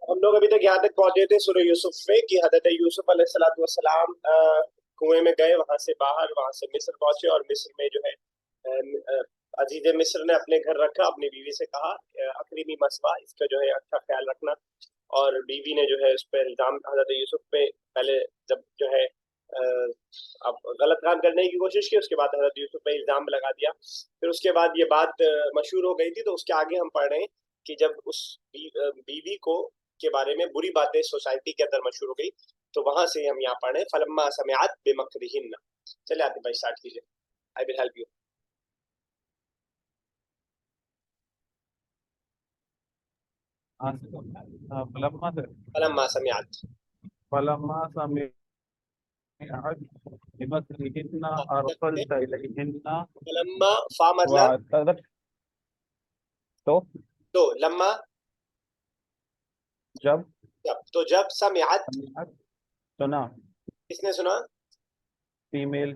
हम लोग अभी तक यहाँ तक पहुंचे थे सूरह यूसुफ में कि हजरत यूसुफ अलैहिस्सलाम कुएं में गए, वहां से बाहर, वहां से मिस्र पहुंचे और मिस्र में जो है अजीज मिस्र ने अपने घर रखा, अपनी बीवी से कहा अकरीमी मसवा, इसका जो है अच्छा ख्याल रखना। और बीवी ने जो है उस पर इल्जाम हजरत यूसुफ पे पहले जब जो है अब गलत काम करने की कोशिश की, उसके बाद हजरत यूसुफ पे इल्जाम लगा दिया। फिर उसके बाद ये बात मशहूर हो गई थी, तो उसके आगे हम पढ़ रहे हैं कि जब उस बीवी को के बारे में बुरी बातें सोसाइटी के अंदर मशहूर हो गई, तो वहां से हम यहाँ पढ़े फलम्मा समिअत बिमक्रिहिन्ना। चले आते भाई स्टार्ट कीजिए, आई विल हेल्प यू। फलम्मा से फलम्मा समिअत फलम्मा समिअत बिमक्रिहिन्ना अरसलत इलैहिन्ना फलम्मा फा मतलब वअतदत तो लम्मा जब तो जब समिअत समिअत सुना किसने सुना? फीमेल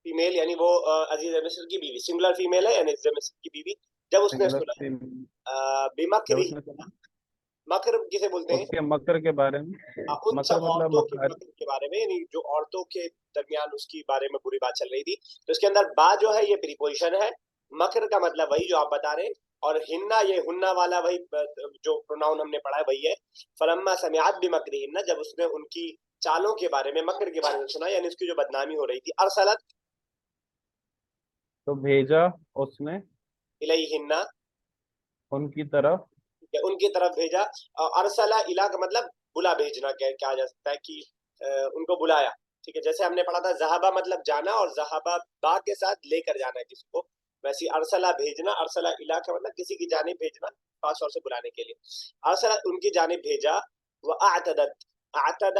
फीमेल यानी वो अजीज मिस्र की बीवी, सिंगुलर फीमेल है यानी अजीज मिस्र की बीवी। जब उसने सिंगुलर सुना फीमेल जब बिमक्री, उसने सुना मकर किसे बोलते हैं? उसके मकर के बारे में उन मकर सब मतलब औरतों के मकार मकर के बारे में, यानी जो औरतों के दरमियान उसकी बारे में बुरी बात चल रही थी, तो इसके अंदर बा जो है ये प्रीपोजिशन है, मकर का मतलब वही जो आप बता रहे हैं, और हिन्ना ये हुन्ना वाला वही जो प्रोनाउन हमने पढ़ा है वही है। फलम्मा समिअत बिमक्रिहिन्ना, जब उसने उनकी चालों के बारे में, मकर के बारे में सुना, यानी उसकी जो बदनामी हो रही थी। अरसलत तो भेजा उसने इलैहिन्ना, उनकी तरफ उनकी तरफ भेजा। अरसला इला का मतलब बुला भेजना क्या जा सकता है कि उनको बुलाया। ठीक है, जैसे हमने पढ़ा था जहाबा मतलब जाना, और जहाबा बा के साथ लेकर जाना है किसी को, वैसे अरसला भेजना, अरसला इला का मतलब किसी की जानिब भेजना, खास तौर से बुलाने के लिए। अरसला उनकी जानिब भेजा। व आतदत, आतद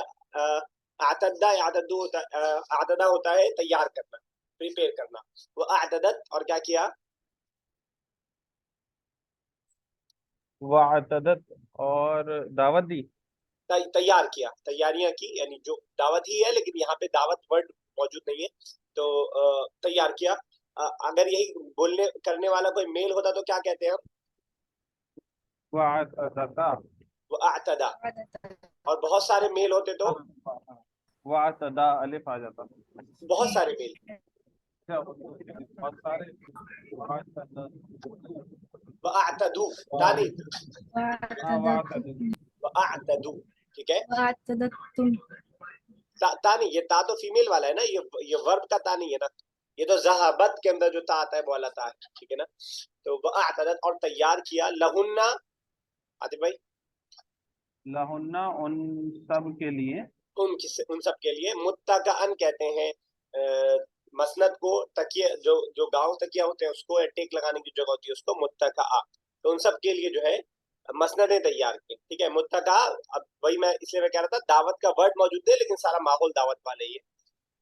आतदा यातदु होता, आतदा होता है तैयार करना, प्रिपेयर करना। वो आतदत और क्या किया? वअतदत और दावत दी तैयार किया, तैयारियां की, यानी जो दावत ही है, लेकिन यहाँ पे दावत वर्ड मौजूद नहीं है, तो तैयार किया। अगर यही बोलने करने वाला कोई मेल होता तो क्या कहते हैं हम? वअतदा वो आतदा। और बहुत सारे मेल होते तो वअतदा अलिफ आ जाता बहुत सारे मेल। बहुत सारे वअतदा वो आतदू तानी, वअतदु वो आतदू, ठीक है। तुम ता नहीं, ये ता तो फीमेल वाला है ना, ये वर्ब का ता नहीं है ना, ये तो जहाबत के अंदर जो ता आता है वो वाला ता है, ठीक है ना। तो वो आतदत और तैयार किया, लहुन्ना, आतिफ भाई, लहुन्ना उन सब के लिए उन सब के लिए, मुत्तकअन कहते हैं मसनद को, तकिए जो जो गांव तकिया होते हैं उसको, टेक लगाने की जगह होती है उसको मुत्तकआ, तो उन सब के लिए जो है मसनदें तैयार की। ठीक है, मुत्तका, अब वही मैं इसलिए मैं कह रहा था दावत का वर्ड मौजूद है लेकिन सारा माहौल दावत वाला ही है।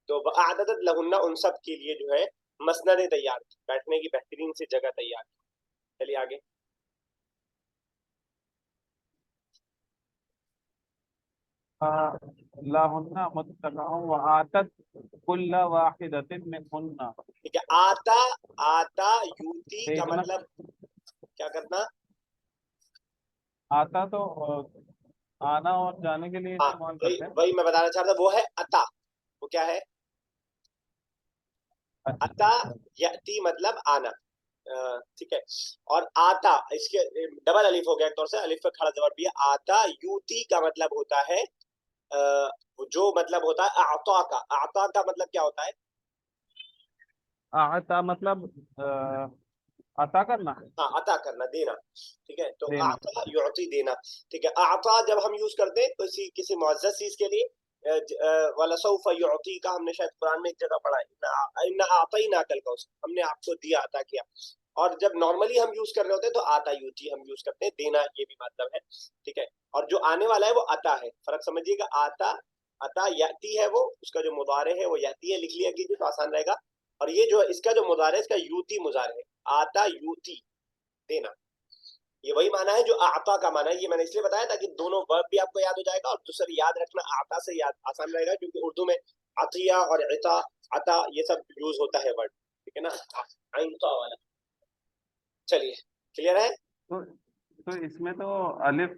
तो आदत लहुन्ना उन सब के लिए जो है मसनदें तैयार की, बैठने की बेहतरीन सी जगह तैयार की। चलिए आगे। लहुन्ना मुत्तकअन वआतत कुल्ल वाहिदतिन मिनहुन्ना ठीक है, आता, आता यूती का भेजना मतलब क्या करना? आता तो आना और जाने के लिए हाँ, इस्तेमाल वही करते हैं वही मैं बताना चाह रहा था, वो है अता। वो क्या है? अता यती मतलब आना, ठीक है। और आता, इसके डबल अलिफ हो गया एक तौर से, अलिफ पे खड़ा जबर भी है। आता यूती का मतलब होता है जो मतलब होता है आता का, आता का मतलब क्या होता है? आता मतलब अता करना हाँ, अता करना, देना। ठीक है, तो देना आता युती देना। ठीक है, आता जब हम यूज करते हैं किसी मुअज़्ज़ज़ चीज के लिए, वलसौफ युती का हमने शायद कुरान में एक जगह पढ़ा है, इन्ना आतईना कल का, हमने आपको दिया, अता किया। और जब नॉर्मली हम यूज कर रहे होते हैं तो आता यूती हम यूज करते हैं, देना ये भी मतलब है। ठीक है, और जो आने वाला है वो अता है, फर्क समझिएगा। आता, अता याती है, वो उसका जो मुदारे है वो याती है, लिख लिया कीजिए तो आसान रहेगा। और ये जो इसका जो मुदारे है, इसका यूती मुजारे है, आता यूती देना, ये वही माना है जो आता का माना है। ये मैंने इसलिए बताया ताकि दोनों वर्ब भी आपको याद हो जाएगा, और दूसरा याद रखना आता से याद आसान रहेगा, क्योंकि उर्दू में अतिया और इता, अता ये सब यूज होता है वर्ड, ठीक है ना, आइन तो वाला। चलिए, क्लियर है? तो इसमें तो अलिफ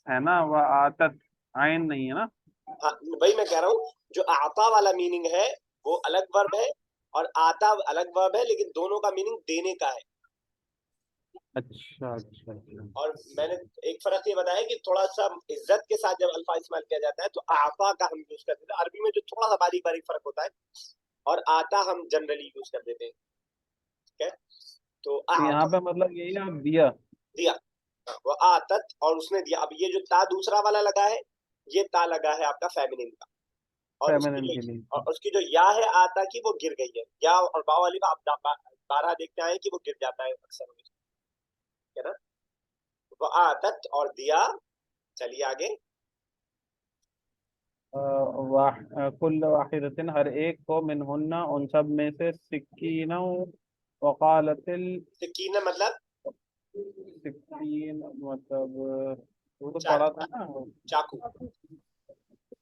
है ना, वह आतत आइन नहीं है ना। हाँ वही मैं कह रहा हूँ, जो आता वाला मीनिंग है वो अलग वर्ब है और आता अलग वर्ब है, लेकिन दोनों का मीनिंग देने का है। अच्छा अच्छा अच्छा। और मैंने एक फर्क ये बताया कि थोड़ा सा इज्जत के साथ जब अल्फा इस्तेमाल किया जाता है तो आता का हम यूज करते हैं, अरबी में जो थोड़ा सा बारीक बारीक फर्क होता है, और आता हम जनरली यूज कर देते हैं। ठीक है, तो तो यहाँ आता पे मतलब यही है, आप दिया। दिया, हाँ, वो आतत और उसने दिया। अब ये जो ता दूसरा वाला लगा है, ये ता लगा है आपका फेमिनिन का, और फेमिनिन के लिए। उसकी जो या है आता की वो गिर गई है, या और बा वाली का आप बारह देखते आए कि वो गिर जाता है अक्सर, है ना। वो आतत और दिया। चलिए आगे। कुल्ल वाहिदतिन हर एक को, मिनहुन्ना उन सब में से, सिक्कीना वकालतिल। सकीना मतलब सिक्कीन मतलब वो तो पढ़ा था चाकू, ना, चाकू।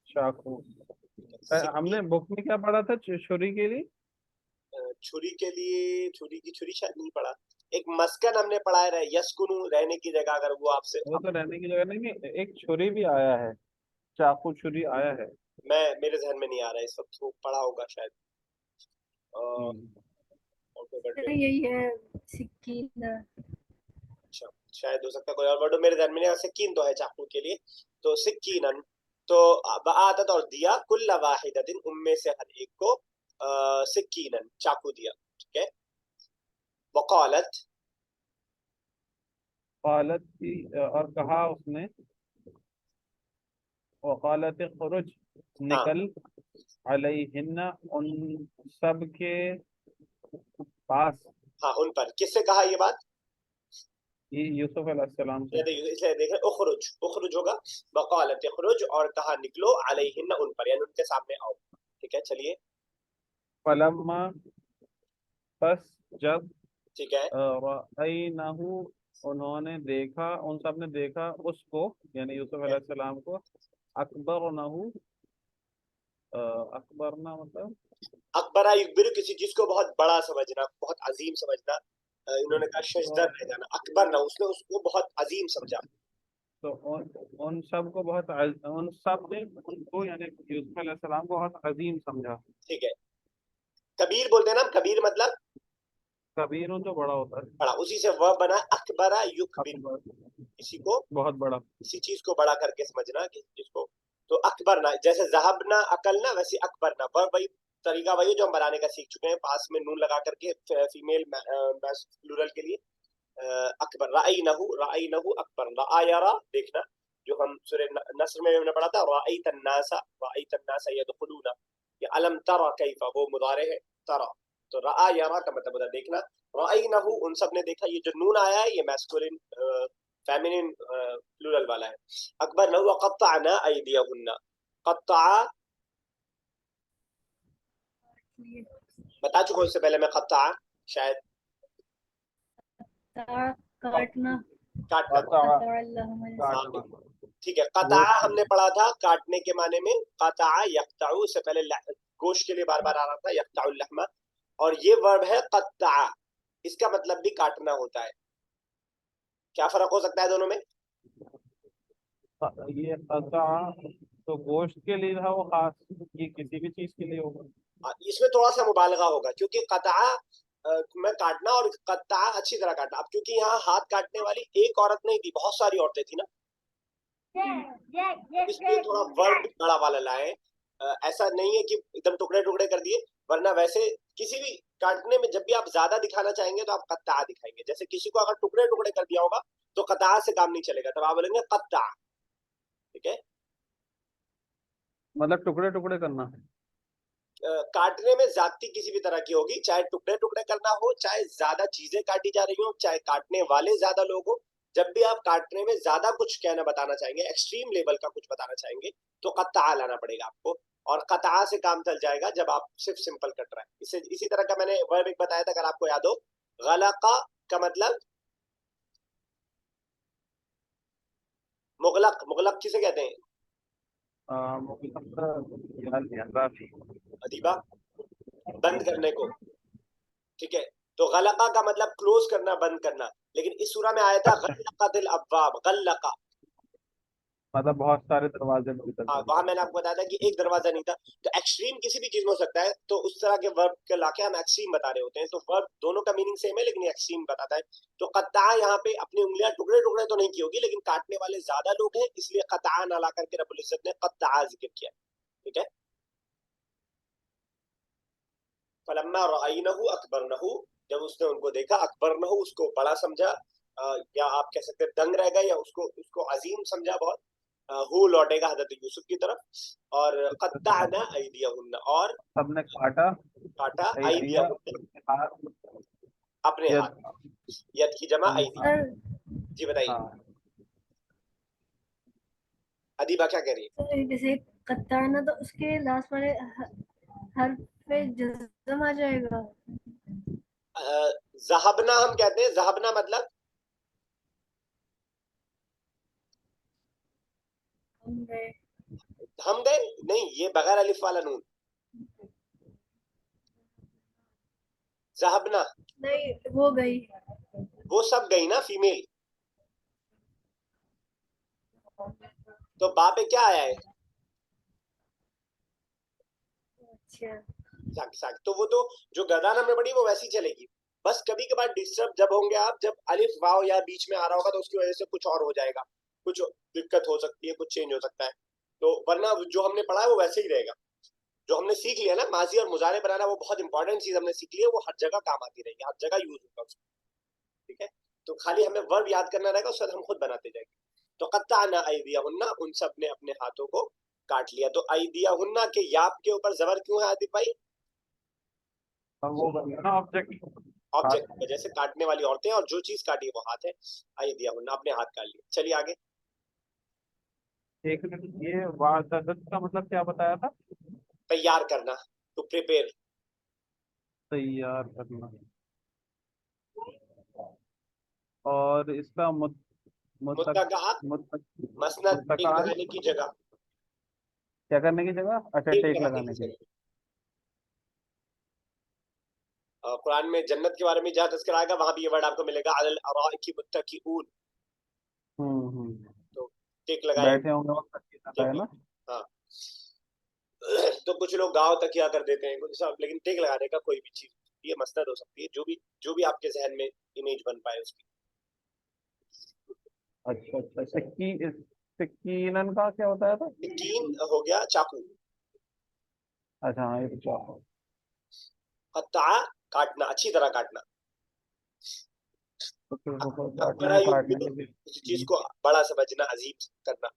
चाकू। सिक्की, हमने बुक में क्या पढ़ा था छुरी के लिए? छुरी के लिए, छुरी की छुरी शायद नहीं पड़ा। एक मस्कन हमने पढ़ा है, यस्कुनु रहने की जगह, अगर वो आपसे वो तो रहने की जगह नहीं, एक छुरी भी आया है, चाकू छुरी आया है। मैं मेरे जहन में नहीं आ रहा है इस वक्त, वो पढ़ा होगा शायद। हम्म। और कोई वर्ड में, यही है सिक्कीन। अच्छा शायद हो सकता है कोई और वर्ड हो, मेरे ध्यान में नहीं आ रहा। सिक्कीन तो है चाकू के लिए, तो सिक्कीनन। तो आतत और दिया, कुल्ला वाहिदतिन उनमें से हर एक को, सिक्कीनन चाकू दिया। ठीक है, वकालत, कालत की, और कहा उसने, वकालत खुरुज, हाँ निकल, अलैहिन्ना उन सब के पास। हाँ उन पर, किससे कहा ये बात? ये यूसुफ अलैहिस्सलाम से। इसलिए देखें, उखरुज, उखरुज होगा, वकालत खुरुज, और कहा निकलो, अलैहिन्ना उन पर, यानी उनके सामने आओ। ठीक है, चलिए। फलम्मा, बस जब, ठीक है, रअयनहु उन्होंने देखा, उन सब ने देखा उसको, यानी यूसुफ अलैहिस्सलाम को, अकबरनहु, अकबरना मतलब अकबरा युकबिरु, किसी चीज को बहुत बड़ा समझना, बहुत अजीम समझना। इन्होंने कहा शजदर रह जाना, अकबर ना, उसने उसको बहुत अजीम समझा। तो उन सब को बहुत उन सब ने उनको यानी यूसुफ अलैहिस्सलाम को बहुत अजीम समझा। ठीक है, कबीर बोलते हैं ना, कबीर मतलब कबीर जो बड़ा होता है। बड़ा, उसी से वह बना अकबरा युकबिरु, अकबर किसी को, बहुत बड़ा। किसी चीज को बड़ा करके समझना, किसी चीज को। तो अकबर ना, जैसे जहबना अकल ना, वैसे अकबर ना, वह वही तरीका वही जो हम बनाने का सीख चुके हैं, पास में नून लगा करके फीमेल प्लूरल के लिए। अकबर, राई नहु अकबर, रा यारा देखना, जो हम सूरह नस्र में हमने पढ़ा था, राई तन्नासा यदखुलूना, ये अलम तरा कैफा, वो मुदारे है, तरा। तो रा यारा का मतलब होता है देखना। राई नहु उन सब ने देखा, ये जो नून आया है ये मैस्कुलिन फेमिनिन प्लूरल वाला है। अकबर नहु क़त्तअना अयदियहुन्ना, क़त्तअ बता चुका हूं इससे पहले मैं, क़त्तअ शायद काटना। काटना। काटना। ठीक है, कता गोश्त के हमने पढ़ा था काटने के माने में, कता यक्ताउ, इससे पहले गोश्त के लिए बार बार आ रहा था यक्ताउल लहमा, और ये वर्ब है कत्ता, इसका मतलब भी काटना होता है। क्या फर्क हो सकता है दोनों में? ये कता तो गोश्त के लिए था वो खास, ये किसी भी चीज के लिए होगा। इसमें थोड़ा सा मुबालगा होगा, क्योंकि कता में काटना और कत्ता अच्छी तरह काटना। अब क्योंकि यहाँ हाथ काटने वाली एक औरत नहीं थी, बहुत सारी औरतें थी ना, इसलिए थोड़ा वर्ब बड़ा वाला लाए। ऐसा नहीं है कि एकदम टुकड़े टुकड़े कर दिए, वरना वैसे किसी भी काटने में जब भी आप ज्यादा दिखाना चाहेंगे तो आप कत्ता दिखाएंगे। जैसे किसी को अगर टुकड़े टुकड़े कर दिया होगा तो कता से काम नहीं चलेगा, तब आप बोलेंगे कत्ता। ठीक है, मतलब टुकड़े टुकड़े करना। काटने में ज्यादती किसी भी तरह की होगी, चाहे टुकड़े टुकड़े करना हो, चाहे ज्यादा चीजें काटी जा रही हो, चाहे काटने वाले ज्यादा लोग हो। जब भी आप काटने में ज्यादा कुछ कहना बताना चाहेंगे, एक्सट्रीम लेवल का कुछ बताना चाहेंगे, तो कत्ता लाना पड़ेगा आपको, और कता से काम चल जाएगा जब आप सिर्फ सिंपल कट रहे हैं। इसी तरह का मैंने वर्ब एक बताया था, अगर आपको याद हो, गलका का मतलब मुगलक, मुगलक किसे कहते हैं? अदीबा, बंद करने को। ठीक है, तो गलका का मतलब क्लोज करना, बंद करना। لیکن اس سورہ میں آیا تھا غلقت الابواب، غلق، مطلب بہت سارے دروازے بھی تھے. وہاں میں نے آپ کو بتایا تھا کہ ایک دروازہ نہیں تھا. تو ایکسٹریم کسی بھی چیز میں ہو سکتا ہے، تو اس طرح کے ورب کے لا کے ہم ایکسٹریم بتا رہے ہوتے ہیں. تو ورب دونوں کا میننگ سیم ہے لیکن ایکسٹریم بتاتا ہے. تو قطع یہاں پہ اپنی انگلیاں ٹکڑے ٹکڑے تو نہیں کی ہوگی، لیکن کاٹنے والے زیادہ لوگ ہیں، اس لیے قطع نہ لا کر کے رب العزت نے قطع ذکر کیا. ٹھیک ہے. فلما رأینہ اکبرنہ، جب اس نے ان کو دیکھا، اکبرنہ اس کو بڑا سمجھا، یا آپ کہہ سکتے ہیں دنگ رہ گئے، یا اس کو عظیم سمجھا بہت. ہو لوٹے گا حضرت یوسف کی طرف. اور قطعنا ایدیہن، اور سب نے کاٹا کاٹا ایدیا ایدیہن ہاتھ اپنے ید. ہاتھ. ید کی جمع ایدی. سر جی بتائیے ہاں ادیبہ کیا کہہ رہی ہے؟ سر جیسے قطعنا تو اس کے لاسٹ والے حرف پہ جزم آ جائے گا. ذہبنا ہم کہتے ہیں، ذہبنا مطلب ہم گئے. ہم گئے نہیں، یہ بغیر الف والا نون. ذہبنا نہیں وہ گئی. وہ سب گئی نا، فیمیل. تو با پہ کیا آیا ہے؟ اچھا تو وہ تو جو گردان ہم نے پڑھی وہ ویسی چلے گی. بس کبھی کبھار ڈسٹرب جب ہوں گے آپ، جب الف واو یا بیچ میں آ رہا ہوگا تو اس کی وجہ سے کچھ اور ہو جائے گا، کچھ دقت ہو سکتی ہے، کچھ چینج ہو سکتا ہے. تو ورنہ جو ہم نے پڑھا ہے وہ ویسے ہی رہے گا. جو ہم نے سیکھ لیا نا ماضی اور مضارع بنانا، وہ بہت امپورٹنٹ چیز ہم نے سیکھ لی ہے، وہ ہر جگہ کام آتی رہے گی، ہر جگہ یوز ہوگا اس کو. ٹھیک ہے. تو خالی ہمیں ورب یاد کرنا رہے گا، اس سے ہم خود بناتے جائیں گے. تو قطعنا ایدیہن، ان سب نے اپنے ہاتھوں کو کاٹ لیا. تو ایدیہن کے یاپ کے اوپر زبر کیوں ہے عادل بھائی؟ وہ بن گیا نا آبجیکٹ. آبجیکٹ کی وجہ سے، کاٹنے والی عورتیں، اور جو چیز کاٹی وہ ہاتھ ہے. ایدیہن اپنے ہاتھ کاٹ لیے. چلیے آگے. ایک منٹ، یہ واردت کا مطلب کیا بتایا تھا؟ تیار کرنا، ٹو پریپیئر. تیار کرنا. اور اس کا متکا، مسند ٹیک متکان لگانے کی جگہ. کیا کرنے کی جگہ؟ اچھا ٹیک ٹیک لگانے لگانے کی کی. جگہ. قرآن میں جنت کے بارے میں جہاں تذکرہ آئے گا وہاں بھی یہ ورڈ آپ کو ملے گا، علی الارائک متکئون. تو ٹیک لگائے بیٹھے ہوں گے وقت ٹیک ہے نا. ہاں. تو کچھ لوگ گاؤں تکیا کر دیتے ہیں کچھ سب، لیکن ٹیک لگانے کا کوئی بھی چیز یہ مسند ہو سکتی ہے، جو بھی آپ کے ذہن میں امیج بن پائے اس کی. اچھا اچھا. سکینن کا کیا ہوتا ہے تھا؟ سکین ہو گیا چاقو. اچھا ہاں، یہ تو کیا ہو. قطع کاٹنا، اچھی طرح کاٹنا. کاٹنے بڑا میں یوز کاٹنے کے کسی چیز لیے. کو بڑا سمجھنا، عظیم کرنا.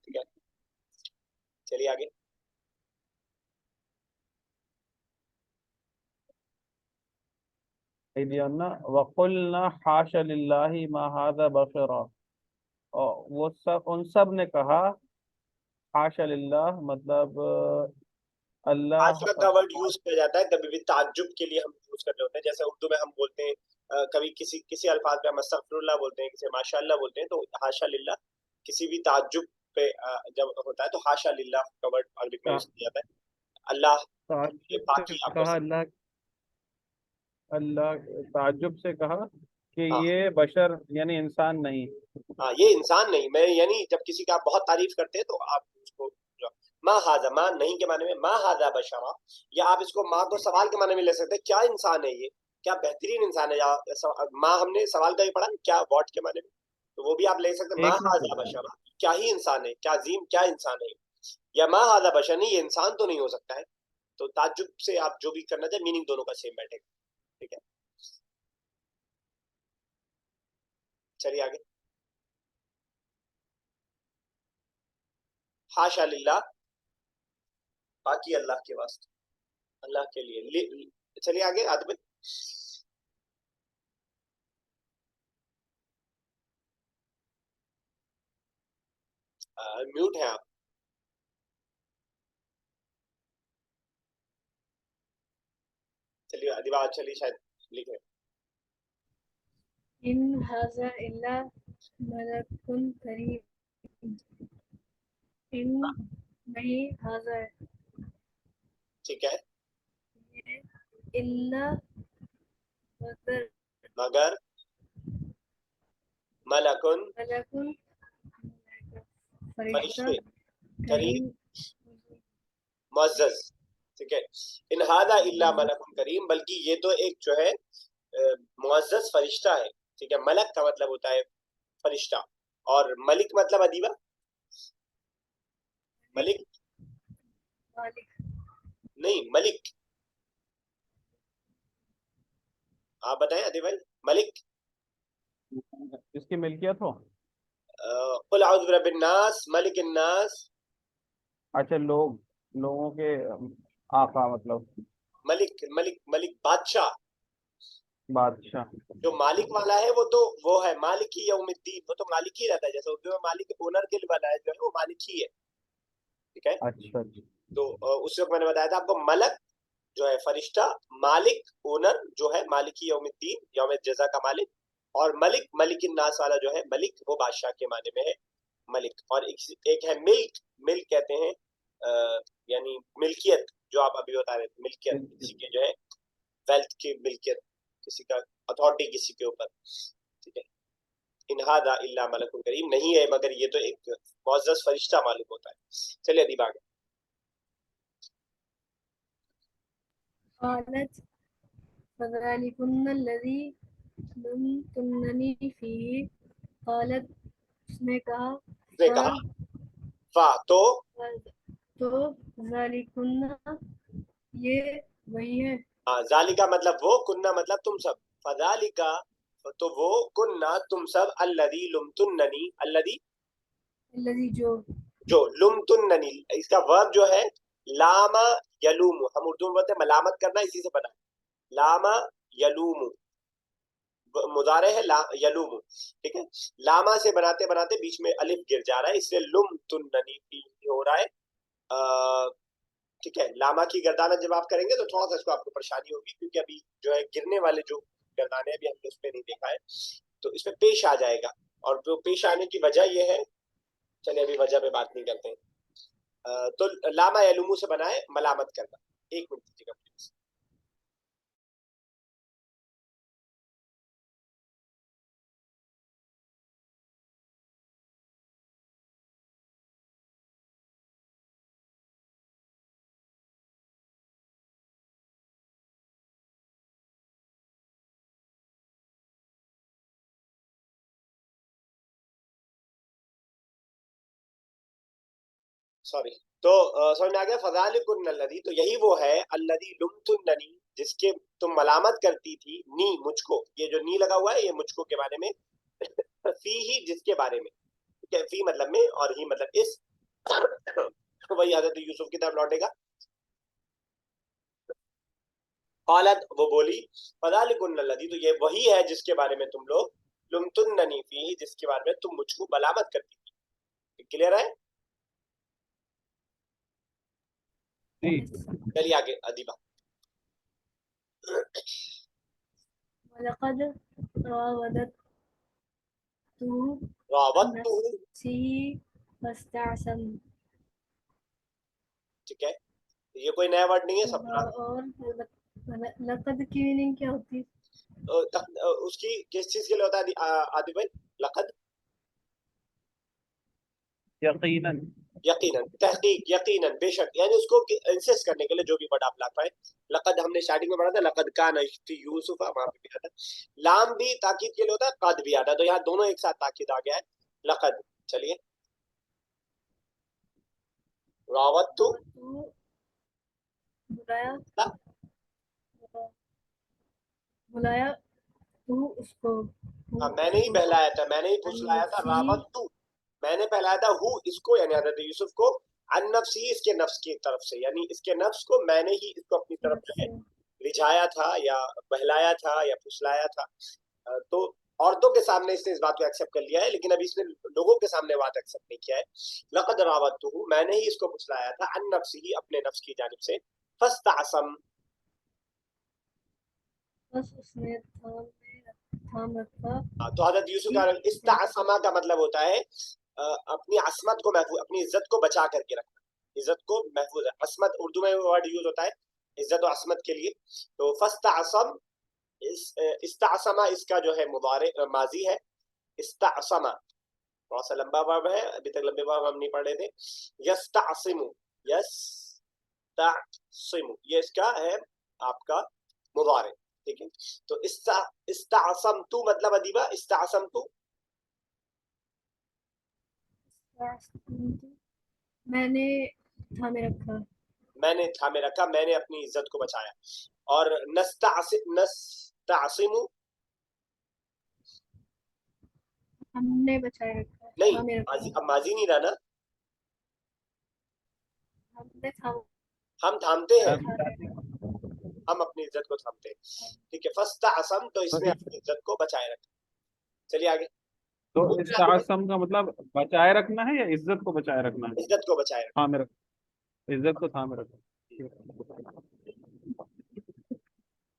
ٹھیک ہے. چلیے آگے. وقلنا حاش للہ ما ھذا بشرا، اور وہ سب، ان سب نے کہا حاش للہ، مطلب اللہ. حاشا کا ورڈ یوز کیا جاتا ہے کبھی بھی تعجب کے لیے، ہم یوز کر رہے ہوتے ہیں. جیسے اردو میں ہم بولتے ہیں کبھی کسی الفاظ پہ ہم استغفر اللہ بولتے ہیں، کسی ماشاء اللہ بولتے ہیں. تو حاشا للہ کسی بھی تعجب پہ جب ہوتا ہے تو حاشا للہ کا ورڈ عربک میں یوز کیا جاتا ہے. اللہ کی تعجب پاکی سے آپ کہا، کو. اللہ تعجب سے کہا کہ ہاں یہ بشر یعنی انسان نہیں. ہاں، یہ انسان نہیں. میں یعنی جب کسی کا آپ بہت تعریف کرتے ہیں تو آپ اس کو ما ھذا، ما نہیں کے معنی میں ما ھذا بشرا، یا آپ اس کو ما کو سوال کے معنی میں لے سکتے ہیں، کیا انسان ہے یہ، کیا بہترین انسان ہے. یا ما ہم نے سوال کا ہی پڑھا، کیا واٹ کے معنی میں، تو وہ بھی آپ لے سکتے ہیں ما ایک ھذا منٹ. بشرا، کیا ہی انسان ہے، کیا عظیم، کیا انسان ہے. یا ما ھذا بشر نہیں، یہ انسان تو نہیں ہو سکتا ہے. تو تعجب سے آپ جو بھی کرنا چاہیں، میننگ دونوں کا سیم بیٹھے گا. ٹھیک ہے. چلیے آگے. حاشا للہ، باقی اللہ کے واسطے، اللہ کے لیے. چلیے آگے. آدمی میوٹ ہیں آپ. چلیے ادیبہ، چلیے شاید لکھیں. ان ھذا الا ملک کریم. ان نہیں ھذا ٹھیک ہے. یہ الا مگر मगर मलकुन मलकुन फरिश्ता फरिश्ते करीम करीम मुअज़्ज़ज़, ठीक है। इन हादा इल्ला मलकुन करीम, बल्कि ये तो एक जो है मुअज़्ज़ज़ फरिश्ता है, ठीक है। मलक का मतलब होता है फरिश्ता, और मलिक मतलब अदीबा, मलिक मालिक नहीं, मलिक, आप बताएं अदीब भाई। मलिक इसकी मिल्कियत हो। कुल औज़ु बिरब्बिन नास मलिकिन नास, अच्छा, लोगों के आका मतलब मलिक मलिक मलिक बादशाह, बादशाह। जो मालिक वाला है वो है मालिक ही यौमिद्दीन, वो तो मालिक ही रहता है, जैसे उर्दू में मालिक ओनर के लिए वाला है जो है वो मालिक ही है, ठीक है। अच्छा अच्छा। तो उस वक्त मैंने बताया था आपको, मलक जो है फरिश्ता, मालिक ओनर जो है मालिक ही यौमिद्दीन, यौम जज़ा का मालिक, और मलिक मलिकिन नास वाला जो है मलिक, वो बादशाह के माने में है मलिक। और एक है मिल्क, मिल्क कहते हैं यानी मिल्कियत, जो आप अभी बता रहे थे, मिल्कियत किसी के जो है वेल्थ की मिल्कियत, किसी का अथॉरिटी किसी के ऊपर, ठीक है। इन हादा इल्ला मलकुन करीम, नहीं है मगर ये तो एक मुअज़्ज़ज़ फरिश्ता मालूम होता है। चलिए अदीब आगे। قالت فذلكن الذي لمتنني فيه قالت उसने कहा उसने कहा फा तो तो ज़ालिकुन्ना ये वही है जालिका मतलब वो, कुन्ना मतलब तुम सब, फजालिका तो वो, कुन्ना तुम सब, अल्लदी लुमतुन्ननी, अल्लदी الذي जो, लुमतुन्ननी इसका वर्ब जो है लामा यलूमु, हम उर्दू में बोलते हैं मलामत करना, इसी से बना है, लामा यलूमु, मुजारे है ला यलूमु, ठीक है। लामा से बनाते बनाते बीच में अलिफ गिर जा रहा है, इसलिए लुमतुन्ननी हो रहा है, ठीक है। लामा की गर्दाना जब आप करेंगे तो थोड़ा सा इसको आपको परेशानी होगी, क्योंकि अभी जो है गिरने वाले जो गर्दाने अभी हमने उस पर नहीं देखा है, तो इसमें पेश आ जाएगा, और जो पेश आने की वजह ये है, चलिए अभी वजह पे बात नहीं करते हैं। तो लामा यलुमू से बना है मलामत करना। एक मिनट दीजिएगा प्लीज। सॉरी। तो समझ में आ गया, फज़ालिकुन्नल्लज़ी, तो यही वो है, अल्लज़ी लुमतुन्ननी, जिसके तुम मलामत करती थी, नी मुझको, ये जो नी लगा हुआ है ये मुझको के बारे में, फी ही जिसके बारे में, ठीक है। फी मतलब में और ही मतलब इस, वही हज़रत यूसुफ की तरफ लौटेगा। क़ालत वो बोली, फज़ालिकुन्नल्लज़ी, तो ये वही है जिसके बारे में तुम लोग, लुमतुन्ननी फी, जिसके बारे में तुम मुझको मलामत करती थी। क्लियर है? जी। चलिए आगे अदीबा। वलक़द रावदत्तुहु अन रावत्तु, नफ्सिही फस्तअसम ठीक है, ये कोई नया वर्ड नहीं है, सब और लक़द की मीनिंग क्या होती है उसकी किस चीज के लिए होता है आदिब भाई? लक़द यकीनन। यकीनन, तहकीक, यकीनन, बेशक, यानी उसको इंसिस्ट करने के लिए जो भी वर्ड आप ला पाए। लक़द हमने स्टार्टिंग में पढ़ा था, लक़द काना फी यूसुफ, वहां पे भी आता है। लाम भी ताकीद के लिए होता है, कद भी आता है, तो यहाँ दोनों एक साथ ताकीद आ गया है, लक़द। चलिए, रावत्तु, बुलाया बुलाया तू उसको मैंने ही बहलाया था, मैंने ही फुसलाया था, नफ्सी रावत्तु, मैंने फैलाया था, हु इसको, यानी हज़रत यूसुफ को, अन नफ्सी, इसके नफ्स की तरफ से, यानी इसके नफ्स को मैंने ही इसको अपनी तरफ जो है रिझाया था, या बहलाया था, या फुसलाया था। तो औरतों के सामने इसने इस बात को एक्सेप्ट कर लिया है, लेकिन अभी इसने लोगों के सामने बात एक्सेप्ट नहीं किया है। लक़द रावत्तुहु, मैंने ही इसको फुसलाया था, अन नफ्सी, अपने नफ्स की जानिब से, फस्तअसम, बस उसने थाम रखा तो हज़रत यूसुफ का इस्तअसमा का मतलब होता है अपनी असमत को महफूज, अपनी इज्जत को बचा करके रखना, इज्जत को महफूज है। असमत उर्दू में वर्ड यूज होता है इज्जत और असमत के लिए। तो फस्तअसम استعصما اس کا جو ہے مضارع ماضی ہے. استعصما تھوڑا سا لمبا ورب ہے, ابھی تک لمبے ورب ہم نہیں پڑھے تھے. یستعصم, یستعصم یہ اس کا ہے آپ کا مضارع. ٹھیک ہے, تو استعصمت مطلب ادیبہ استعصمت میں نے تھامے رکھا, میں نے تھامے رکھا, میں نے اپنی عزت کو بچایا. اور نستعصم ہم نے بچائے رکھا, نہیں, تھامے رکھا, اب ماضی نہیں رہا نا, ہم نے تھام ہم تھامتے ہیں, رکھا ہے. ہم اپنی عزت کو تھامتے ہیں. ٹھیک ہے, فاستعصم تو اس نے اپنی عزت کو بچائے رکھا. چلیے آگے. تو استعصم کا مطلب بچائے رکھنا ہے یا عزت کو بچائے رکھنا ہے؟ عزت کو بچائے رکھا. تھامے رکھنا, عزت کو تھامے رکھنا.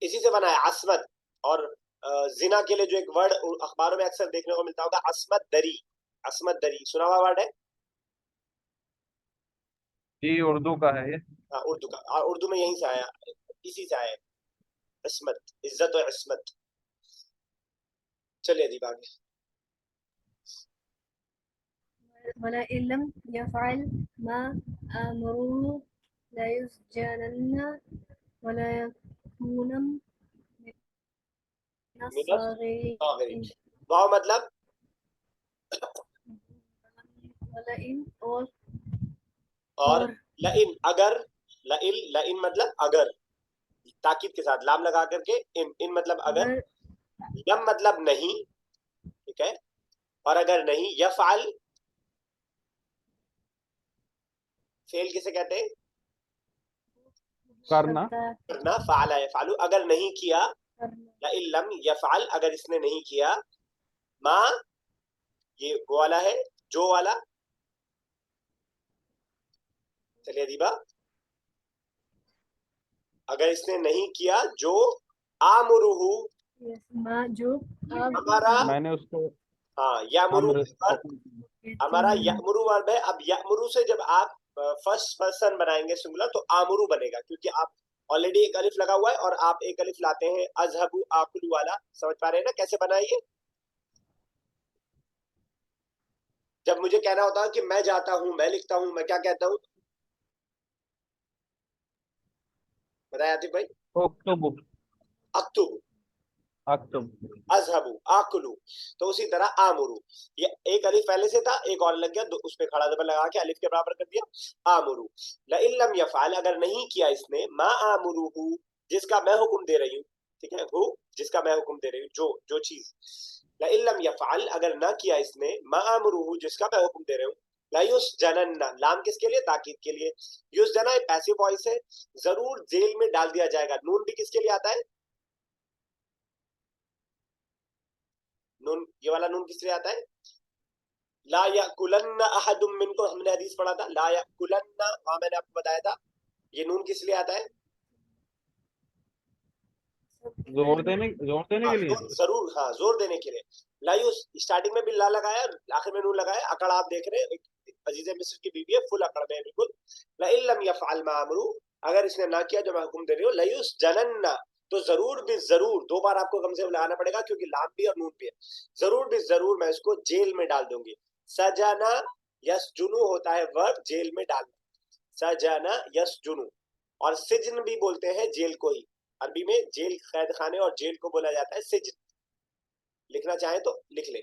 اسی سے بنا ہے عصمت. اور زنا کے لیے جو ایک ورڈ اخباروں میں اکثر دیکھنے کو ملتا ہوگا, عصمت دری. عصمت دری سنا ہوا ورڈ ہے؟ جی اردو کا ہے یہ. ہاں اردو کا, اردو میں یہیں سے آیا, اسی سے آیا عصمت, عزت و عصمت. چلیے ادیب آگے. ولئن لم يفعل ما آمره ليسجنن وليكون من الصاغرين. واو مطلب ولئن اور لئن اگر, لئن مطلب اگر, تاکید کے ساتھ لام لگا کر کے, ان مطلب اگر, یم مطلب نہیں. ٹھیک ہے, اور اگر نہیں, یفعل فعل کسے کہتے ہیں؟ کرنا. کرنا, فعل یفعل. اگر نہیں کیا, لئن لم یفعل اگر اس نے نہیں کیا, ما یہ وہ والا ہے, جو والا. چلیے دیبا, اگر اس نے نہیں کیا جو آمرہ, جو ہمارا, میں نے اس کو ہاں یامرو, ہمارا یامرو ورب ہے. اب یامرو سے جب آپ فرسٹ پرسن بنائیں گے سنگولر تو آمرو بنے گا, کیونکہ آپ آلریڈی ایک الف لگا ہوا ہے اور آپ ایک الف لاتے ہیں اذهب آکل والا. سمجھ پا رہے ہیں نا کیسے بنائیے؟ جب مجھے کہنا ہوتا ہے کہ میں جاتا ہوں, میں لکھتا ہوں, میں کیا کہتا ہوں؟ بتائیں عاطف بھائی. اکتب, اکتب, اکتب, اذهب آکل. تو اسی طرح آمرو, یہ ایک الف پہلے سے تھا, ایک اور لگ گیا, اس پہ کھڑا زبر لگا کے الف کے برابر کر دیا, آمرو. لئن لم یفعل اگر نہیں کیا اس نے, ما آمرہ جس کا میں حکم دے رہی ہوں. ٹھیک ہے, ہو جس کا میں حکم دے رہی ہوں, جو چیز. لئن لم یفعل اگر نہ کیا اس نے, ما آمرہ جس کا میں حکم دے رہی ہوں. لیسجنن, لام کس کے لیے؟ تاکید کے لیے. یسجنا ایک پیسو وائس ہے, ضرور جیل میں ڈال دیا جائے گا. نون بھی کس کے لیے آتا ہے؟ نون, یہ والا نون کس لیے آتا ہے؟ لا یأکلن احد منکم, ہم نے حدیث پڑھا تھا, لا یأکلن, ہاں میں نے آپ کو بتایا تھا. یہ نون کس لیے آتا ہے؟ زور دینے کے لیے. ضرور, ہاں زور دینے کے لیے. لایوس اسٹارٹنگ میں بھی لا لگایا, آخر میں نون لگایا. اکڑ آپ دیکھ رہے ہیں, عزیز مصر کی بیوی ہے, فل اکڑ میں ہے بالکل. لئن لم یفعل ما امرہ, اگر اس نے نہ کیا جو میں حکم دے رہی ہوں, لیسجنن تو ضرور بھی ضرور, دو بار آپ کو کم سے کم لگانا پڑے گا کیونکہ لام بھی اور نون بھی ہے. ضرور بھی ضرور میں اس کو جیل میں ڈال دوں گی. سجانا یسجنو ہوتا ہے ورب, جیل میں ڈالنا. سجانا یسجنو, اور سجن بھی بولتے ہیں جیل کو ہی. عربی میں جیل قید خانے اور جیل کو بولا جاتا ہے سجن. لکھنا چاہیں تو لکھ لیں.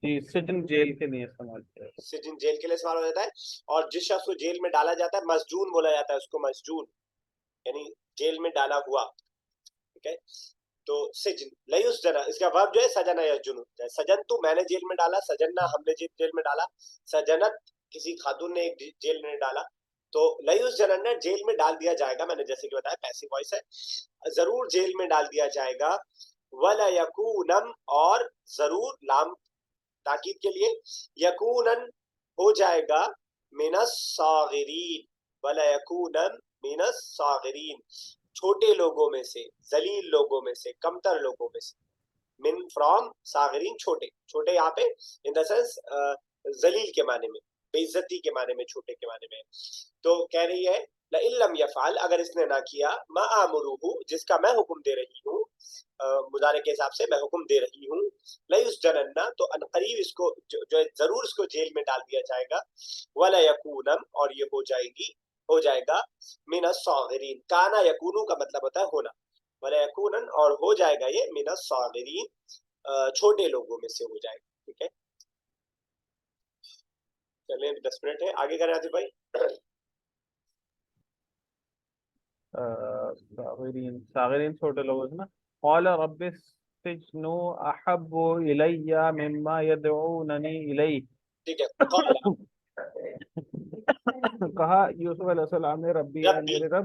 جی, سجن جیل کے لیے استعمال کیا ہے. سجن جیل کے لیے استعمال ہو جاتا ہے. اور جس شخص کو جیل میں ڈالا جاتا ہے, مسجون بولا جاتا ہے اس کو, مسجون یعنی جیل میں ڈالا ہوا. ٹھیک ہے, تو سجن لیسجنا اس کا ورب جو ہے سجنا یسجنو. سجن تو میں نے جیل میں ڈالا, سجنا ہم نے جیل میں ڈالا, سجنت کسی خاتون نے ایک جیل میں ڈالا. تو لیسجنن جیل میں ڈال دیا جائے گا, میں نے جیسے کہ بتایا پیسو وائس ہے, ضرور جیل میں ڈال دیا جائے گا. وَلَيَكُونَنْ اور ضرور لام تاکید کے لیے, یکونن ہو جائے گا, من الصاغرین, وَلَيَكُونَنْ من الصاغرین چھوٹے لوگوں میں سے, ذلیل لوگوں میں سے, کمتر لوگوں میں سے. من فرام صاغرین چھوٹے, چھوٹے یہاں پہ ان دا سینس ذلیل کے معنی میں, بے عزتی کے معنی میں, چھوٹے کے معنی میں. تو کہہ رہی ہے لئن لم يفعل اگر اس نے نہ کیا ما آمرہ جس کا میں حکم دے رہی ہوں، مضارع کے حساب سے میں حکم دے رہی ہوں، لَيُسْجَنَنَّ تو ان قریب اس کو جو ضرور اس کو جیل میں ڈال دیا جائے گا، وَلَيَكُونَ اور یہ ہو جائے گا من الصاغرین، کانا یکونو کا مطلب ہوتا ہے ہونا، وَلَيَكُونَ اور ہو جائے گا یہ من الصاغرین چھوٹے لوگوں میں سے ہو جائے گا. ٹھیک ہے، چلیں 10 منٹ ہے، آگے کریں آصف بھائی. صاغرین چھوٹے لوگ نا. قال رب السجن احب الی مما يدعوننی الیہ. ٹھیک ہے، قال کہا یوسف علیہ السلام نے ربی اے ربی میرے رب.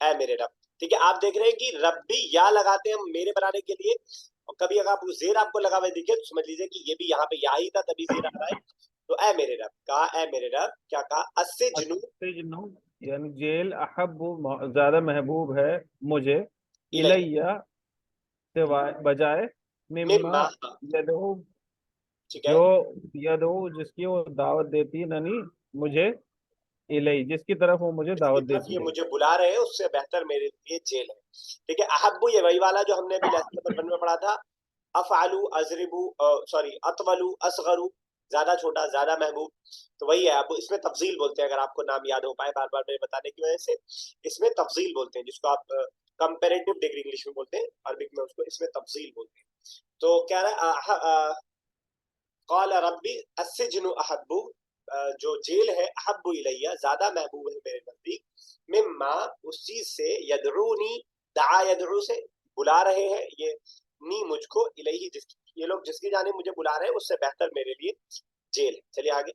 اے میرے رب. ٹھیک ہے، آپ دیکھ رہے ہیں کہ ربی یا لگاتے ہیں میرے بنانے کے لیے، اور کبھی اگر آپ زیر آپ کو لگا ہوئے دیکھے تو سمجھ لیجئے کہ یہ بھی یہاں پہ یا ہی تھا تبھی زیر آ رہا ہے. تو اے میرے رب، کہا اے میرے رب، کیا کہا؟ السجن السجن یعنی جیل احب زیادہ محبوب ہے مجھے، الیہ الیہ سے بجائے، مما مما. یدعو ٹھیک ہے، جو یدعو جس کی وہ دعوت دیتی ننی مجھے، الیہ جس کی طرف وہ مجھے جس کی دعوت طرف دیتی یہ ہے. مجھے بلا رہے ہیں اس سے بہتر میرے لیے جیل ہے. ٹھیک ہے، احبو یہ وہی والا جو ہم نے ابھی لیسن نمبر 1 میں پڑھا تھا. افعلو اضربو سوری اطولو اصغرو زیادہ چھوٹا زیادہ محبوب، تو وہی ہے. اب اس میں تفضیل بولتے ہیں، اگر آپ کو نام یاد ہو پائے بار بار میرے بتانے کی وجہ سے، اس میں تفضیل بولتے ہیں جس کو آپ کمپیریٹو ڈگری انگلش میں بولتے ہیں، عربک میں اس کو اس میں تفضیل بولتے ہیں. تو کہہ رہا ہے قال ربی السجن احب جو جیل ہے، احب الیہ زیادہ محبوب ہے میرے نزدیک، مما اس چیز سے، یدعونی دعا یدعو سے بلا رہے ہیں یہ نی مجھ کو، الیہ یہ لوگ جس کی جانب مجھے بلا رہے ہیں اس سے بہتر میرے لیے جیل ہے. چلیے آگے.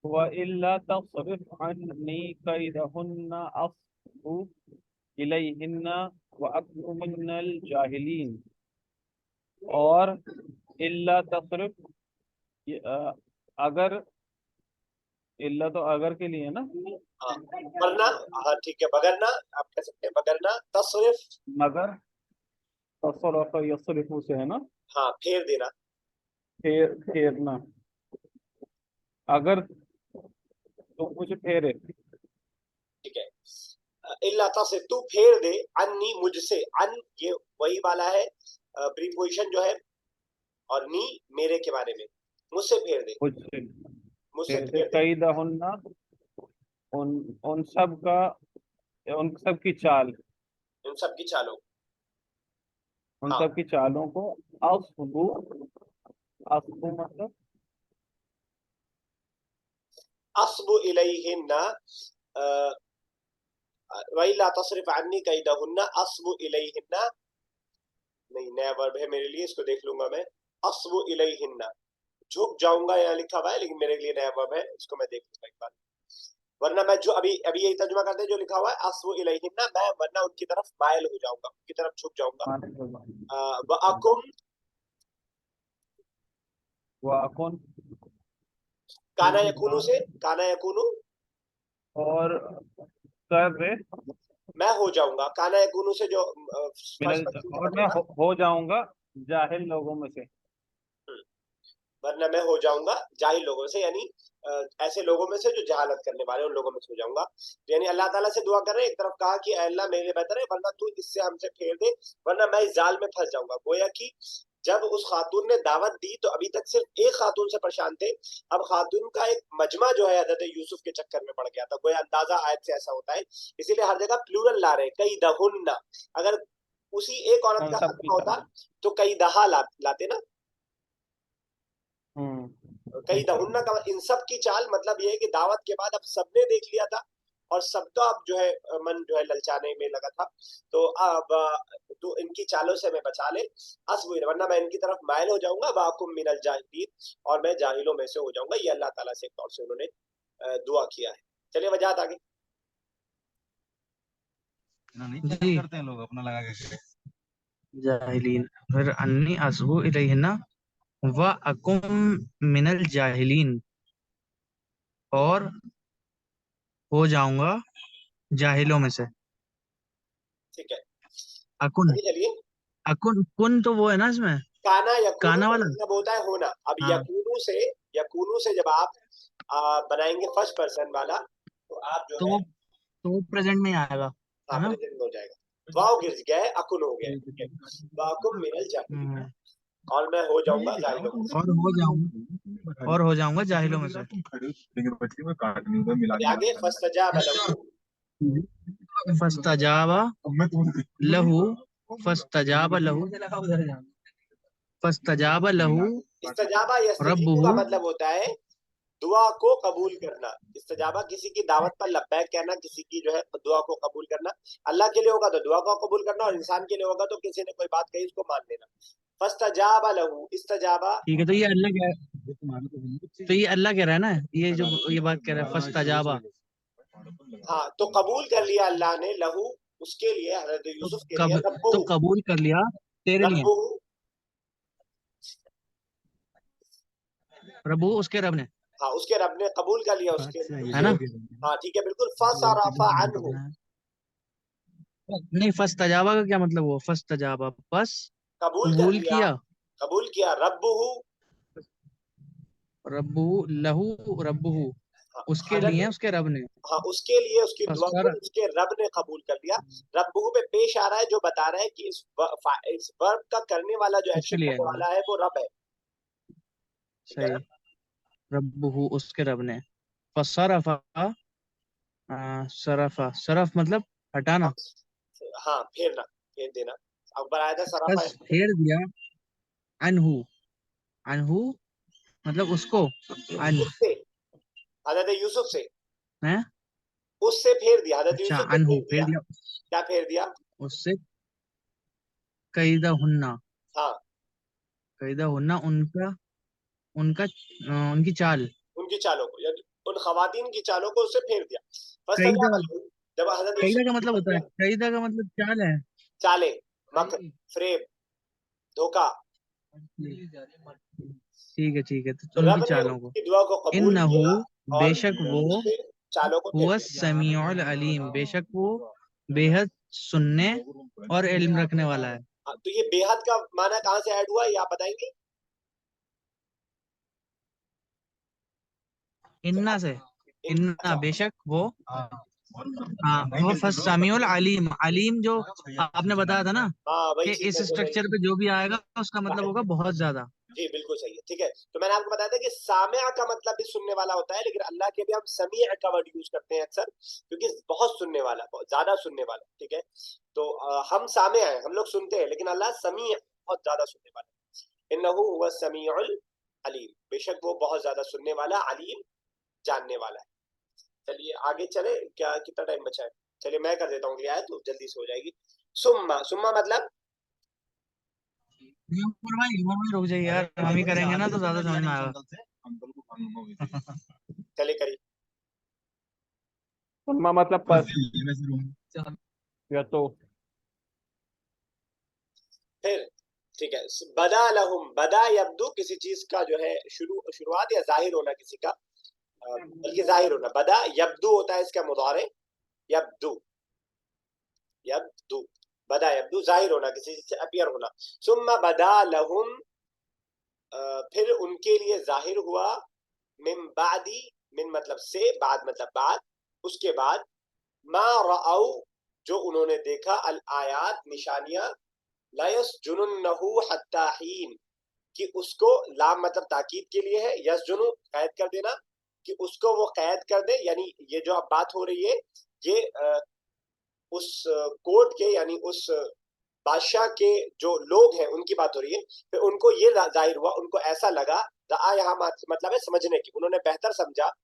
وَإِلَّا تَصْرِفْ عَنِّي كَيْدَهُنَّ أَصْبُ إِلَيْهِنَّ وَأَكُنْ مِنَ الْجَاهِلِينَ. اور الا تصرف اگر، الا تو اگر کے لیے نا، ہاں ورنہ، ہاں ٹھیک ہے، بگرنا آپ کہہ سکتے ہیں، بگرنا تصرف، مگر تصرف یصرف سے ہے نا، ہاں پھیر دینا. پھیرنا. اگر تو مجھے پھیرے. ٹھیک ہے، اللہ تصرف تو پھیر دے، انی مجھ سے، ان یہ وہی والا ہے پریپوزیشن جو ہے، اور نی میرے کے بارے میں، مجھ سے پھیر دے، مجھ سے مجھ سے پھیر دے. پھیر دے. قیدہن ان سب کا، ان سب کی چال، ان سب کی چالوں. ان ہاں سب کی چالوں کو. اصبو، اصبو مطلب اصب الیہن وَإِلَّا تَصْرِفْ عَنِّي كَيْدَهُنَّ اصب الیہن، نہیں نیا ورب ہے میرے لیے، اس کو دیکھ لوں گا میں. اصب الیہن جھک جاؤں گا یہاں لکھا ہوا ہے، لیکن میرے لیے نیا ورب ہے، اس کو میں دیکھ لوں گا ایک بار. ورنہ میں جو ابھی یہی ترجمہ کرتے ہیں جو لکھا ہوا ہے اصب الیہن، میں ورنہ ان کی طرف مائل ہو جاؤں گا، ان کی طرف جھک جاؤں گا. وَأَكُمْ واکن، کانا یکونو سے، کانا یکونو اور کر دے، میں ہو جاؤں گا، کانا یکونو سے جو فرسٹ پرسن سے اور بنے میں گا. ہو جاؤں گا جاہل لوگوں میں سے. ورنہ میں ہو جاؤں گا جاہل لوگوں سے، یعنی ایسے لوگوں میں سے جو جہالت کرنے والے ان لوگوں میں سے ہو جاؤں گا. یعنی اللہ تعالیٰ سے دعا کر رہے ہیں، ایک طرف کہا کہ اے اللہ میرے لیے بہتر ہے ورنہ تو اس سے ہم سے پھیر دے، ورنہ میں اس جال میں پھنس جاؤں گا. گویا کہ جب اس خاتون نے دعوت دی تو ابھی تک صرف ایک خاتون سے پریشان تھے، اب خاتون کا ایک مجمع جو ہے حضرت یوسف کے چکر میں پڑ گیا تھا. گویا اندازہ آیت سے ایسا ہوتا ہے، اسی لیے ہر جگہ پلورل لا رہے ہیں، کئی دہن. اگر اسی ایک عورت ان کا سب کی خاتمہ ہوتا تو کئی دہا لاتے نا. کئی دہن کا ان سب کی چال، مطلب یہ ہے کہ دعوت کے بعد اب سب نے دیکھ لیا تھا اور سب کا اب جو ہے من جو ہے للچانے میں لگا تھا، تو اب تو ان کی چالوں سے میں بچا لے، ورنہ میں ان کی طرف مائل ہو جاؤں گا. واکم من الجاہلین اور میں جاہلوں میں سے ہو جاؤں گا. یہ اللہ تعالیٰ سے ایک طور سے انہوں نے دعا کیا ہے. چلیے وجہات آگے. جی کرتے ہیں لوگ اپنا لگا کے جاہلین، پھر انی اسبو الیہن واکم من الجاہلین، اور ہو جاؤں گا جاہلوں میں سے. ٹھیک ہے، اکن، آگے چلیے. اکن کن تو وہ ہے نا اس میں کانا یکونو کانا کا والا. مطلب ہوتا ہے ہونا. اب ہاں یکونو سے جب آپ بنائیں گے فرسٹ پرسن والا تو آپ جو तो ہے वो प्रेजेंट में आएगा, हाँ है ना? प्रेजेंट में हो जाएगा, वाव गिर गया है, अकुन हो गया है, ठीक है, वाकुम मिनल जाहिलीन, और मैं हो जाऊंगा जाहिलों में से। और हो जाऊंगा जाहिलों में से। अभी आगे फस्तजाब लहू, फस्तजाबा लहू, फस्तजाबा लहू, फस्तजाबा लहू इस्तजाबा यस्तजीबु रब्बुहु, का मतलब होता है दुआ को कबूल करना। इस्तजाबा किसी की दावत पर लब्बैक कहना, किसी की जो है दुआ को कबूल करना। अल्लाह के लिए होगा तो दुआ को कबूल करना, और इंसान के लिए होगा तो किसी ने कोई बात कही उसको मान लेना। फस्तजाबा लहू, इस्तजाबा, ठीक है। तो ये अल्लाह तो ये अल्लाह कह रहा है ना, ये जो ये बात कह रहा है फस्तजाबा, हाँ तो कबूल कर लिया अल्लाह ने, लहू उसके लिए, हजरत तो यूसुफ के लिए, तो कबूल कर लिया तेरे लिए, रब्बुहु, रब्बू उसके रब ने, हाँ उसके रब ने कबूल कर लिया उसके है ना? हाँ ठीक है बिल्कुल। फसरफा अन्हु, नहीं, फस्तजाबा का क्या मतलब हुआ? फस्तजाबा बस कबूल कर कबूल लिया, किया, कबूल किया, रब्बुहु, रब्बू लहू, रब्बू हाँ, उसके हजरत, लिए, उसके रब ने, हाँ उसके लिए उसकी दुआ को फस्तर, उसके रब ने कबूल कर लिया। रब्बुहु पे पेश आ रहा है जो बता रहा है कि इस वर्ब का करने वाला जो उसके एक्शन लिए, करने वाला है वो रब है, ठीक है सही, ना। रब्बू उसके रब ने, फसरफा, सरफा, सरफ मतलब हटाना, हाँ फेरना, फेर देना। अकबर आया था सराफा, बस फेर दिया, अनहु, अनहु मतलब उसको, अन उससे, हजरत यूसुफ से, है, उससे फेर दिया, हजरत अच्छा, यूसुफ से अनहु फेर फेर दिया। दिया क्या फेर दिया? उससे, कैदा हुन्ना, हाँ कैदा हुन्ना उनका, उनका उनकी चाल, उनकी चालों को, यानी उन खवातीन की चालों को उससे फेर दिया। कैदा, फस्तजाब लहू, जब हजरत यूसुफ कैदा का ने मतलब दुआ होता है, किया, कैदा का मतलब चाल है, चाले, मकर, फ्रेब, धोखा, ठीक है ठीक है, तो तो उनकी रब ने चालों को, उसकी दुआ को कबूल इन्नहु किया और बेशक वो, उसके चालों को फेर हुआ दिया। समीउल अलीम बेशक वो बेहद सुनने और इल्म रखने वाला है। हाँ, तो ये बेहद का माना कहाँ से ऐड हुआ ये आप बताएंगे? इन्ना से, इन्ना अच्छा, बेशक वो, हाँ वो फर्स्ट समीउल अलीम, अलीम जो आपने बताया था ना हाँ वही कि चीज इस मेरे को नहीं, स्ट्रक्चर पे जो भी आएगा उसका मतलब होगा बहुत ज्यादा। जी बिल्कुल सही है, ठीक है। तो मैंने आपको बताया था कि सामिया का मतलब भी सुनने वाला होता है, लेकिन अल्लाह के भी हम समीअ का वर्ड यूज करते हैं अक्सर, क्योंकि बहुत सुनने वाला, बहुत ज्यादा सुनने वाला, ठीक है। तो हम सामिया हैं, हम लोग सुनते हैं, लेकिन अल्लाह समीअ, बहुत ज्यादा सुनने वाला है। इन्नहु हुवा समीउल अलीम, बेशक वो बहुत ज्यादा सुनने वाला, अलीम जानने वाला है। चलिए आगे चले, क्या कितना टाइम बचा है? चलिए मैं कर देता हूँ अगली आयत तो जल्दी से हो जाएगी। सुम्मा, सुम्मा मतलब, उमर भाई रुक जाइए यार, हम ही करेंगे ना तो ज्यादा समझ में आएगा। चले करिए। सुनमा मतलब पर या तो फिर ठीक है, बदा लहुम, बदा यब्दू किसी चीज का जो है शुरुआत या जाहिर होना किसी का, बल्कि जाहिर होना, बदा यब्दू होता है इसका मुदारे, यब्दू, यब्दू, बदा यब्दू जाहिर होना, किसी चीज से अपीयर होना। सुम्मा बदा लहुम, फिर उनके लिए जाहिर हुआ, मिन बादी, मिन मतलब से, बाद मतलब बाद, उसके बाद, मा रअऊ जो उन्होंने देखा, अल आयात निशानियां, लयस्जुनुन्नहु हत्ता हीन, कि उसको, लाम मतलब ताकीद के लिए है, यस्जुनु कैद कर देना, कि उसको वो कैद कर दे, यानी ये जो अब बात हो रही है ये उस कोर्ट के, यानी उस बादशाह के जो लोग हैं उनकी बात हो रही है। फिर उनको ये जाहिर हुआ, उनको ऐसा लगा, यहाँ मतलब है समझने की, उन्होंने बेहतर समझा,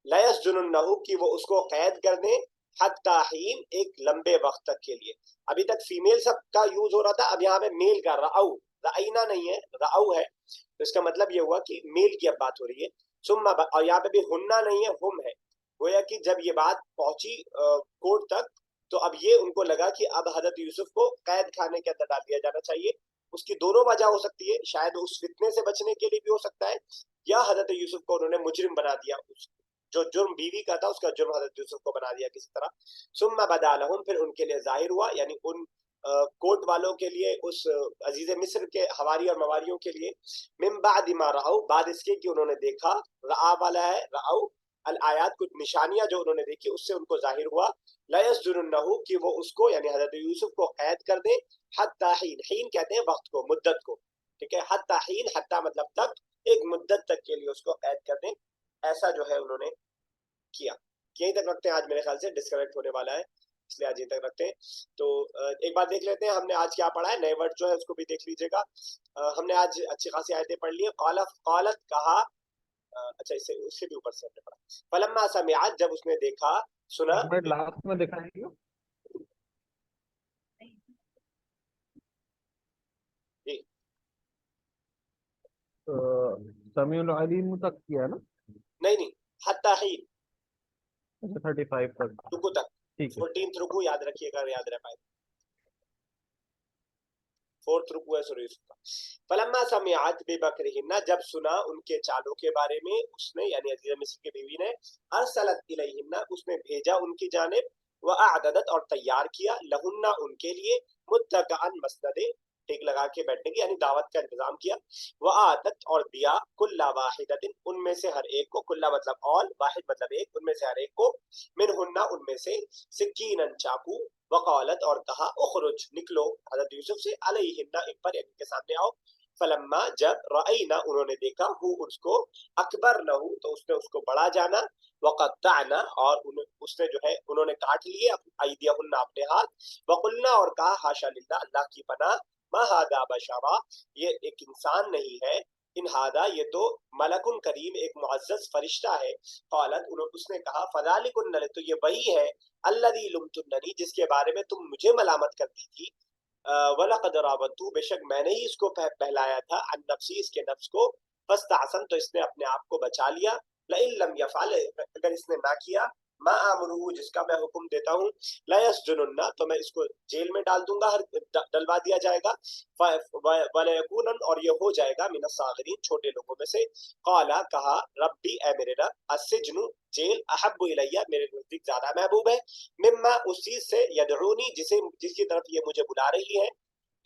लयस्जुनुन्नहु कि वो उसको कैद कर दें, हत्ता हीन एक लंबे वक्त तक के लिए। अभी तक फीमेल सब का यूज हो रहा था, अब यहाँ पे मेल का, रअऊ, रअईना नहीं है, रअऊ है, तो इसका मतलब ये हुआ कि मेल की अब बात हो रही है। सुम्मा, और यहाँ पे भी हुन्ना नहीं है, हुम है, गोया कि जब ये बात पहुंची कोर्ट तक, तो अब ये उनको लगा कि अब हजरत यूसुफ को कैद खाने के अंदर डाल दिया जाना चाहिए। उसकी दोनों वजह हो सकती है, शायद उस फितने से बचने के लिए भी हो सकता है, या हजरत यूसुफ को उन्होंने मुजरिम बना दिया, जो जुर्म बीवी का था उसका जुर्म हजरत यूसुफ को बना दिया किसी तरह। सुम्मा बदा लहुम, फिर उनके लिए जाहिर हुआ, यानी उन कोर्ट वालों के लिए, उस अजीज मिस्र के हवारी और मवारियों के लिए, मिन बाद मा रअऊ, बाद इसके कि उन्होंने देखा, रआ वाला है रअऊ, الآیات کچھ نشانیاں جو انہوں نے دیکھی اس سے ان کو ظاہر ہوا لیسجننہ کہ وہ اس کو یعنی حضرت یوسف کو قید کر دیں حتی حین، حین کہتے ہیں وقت کو، مدت کو، ٹھیک ہے، حتی حین، حتی مطلب تک، ایک مدت تک کے لیے اس کو قید کر دیں، ایسا جو ہے انہوں نے کیا. یہیں تک رکھتے ہیں آج، میرے خیال سے ڈسکنیکٹ ہونے والا ہے اس لیے آج یہیں تک رکھتے ہیں. تو ایک بات دیکھ لیتے ہیں ہم نے آج کیا پڑھا ہے، نئے ورڈ جو ہے اس کو بھی دیکھ لیجیے گا. ہم نے آج اچھی خاصی آیتیں پڑھ لی ہیں. قالت کہا، اچھا اس سے بھی اوپر سے ہم نے پڑھا. فلما سمعت جب اس نے دیکھا سنا. لاسٹ میں دکھائیں گے جی سمیع العلیم تک کیا نا؟ نہیں حتی حین، 35 تک. رکو تک، ٹھیک ہے. 14th رکو یاد رکھیے گا، یاد رہ پائے. 4th رکو ہے سورہ یوسف کا. فلما سمعت بمکرہن جب سنا ان کے چالوں کے بارے میں، اس نے یعنی عزیزہ مصر کی بیوی نے، ارسلت الیہن اس نے بھیجا ان کی جانب، واعددت اور تیار کیا، لہن ان کے لیے، متکئا مسندے ٹیک لگا کے بیٹھنے کی یعنی دعوت کا انتظام کیا، وآتت اور دیا، کل واحدۃ ان میں سے ہر ایک کو، کل مطلب all، واحد مطلب ایک، ان میں سے ہر ایک کو، منہن ان میں سے، سکینن چاقو، وقالت اور کہا اخرج نکلو حضرت یوسف سے، علیہن ان پر ان کے سامنے آؤ. فلما جب رأینا انہوں نے دیکھا ہو اس کو، اکبر نہ تو اس نے اس کو بڑا جانا، وقطعنا اور اس نے جو ہے انہوں نے کاٹ لیے ایدیہن اپنے ہاتھ، وقلنا اور کہا حاشا للہ اللہ کی پناہ، ما ھذا بشرا یہ ایک انسان نہیں ہے، ان ھذا یہ تو ملکن کریم ایک معزز فرشتہ ہے. قالت اس نے کہا فذلکن تو یہ وہی ہے، الذی لمتننی جس کے بارے میں تم مجھے ملامت کرتی تھی، وَلَقَدْ رَاوَدتُّهُ بے شک میں نے ہی اس کو بہلایا تھا، عن نفسی اس کے نفس کو، فاستعصم تو اس نے اپنے آپ کو بچا لیا، لئن لم يفعل اگر اس نے نہ کیا، ما آمرہ جس کا میں حکم دیتا ہوں، لیسجنن تو میں اس کو جیل میں ڈال دوں گا، ڈلوا دیا جائے گا، وَلَيَكُونَ اور یہ ہو جائے گا من الصاغرین چھوٹے لوگوں میں سے. قالا کہا ربی اے میرے رب، السجن جیل، احب الیہ میرے نزدیک زیادہ محبوب ہے، مما اس چیز سے، یدعونی جس کی طرف یہ مجھے بلا رہی ہے،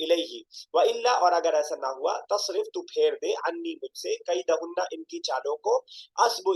الیہ والا اور اگر ایسا نہ ہوا تصرف تو پھیر دے عنی مجھ سے، کیدہن ان کی چالوں کو، اسب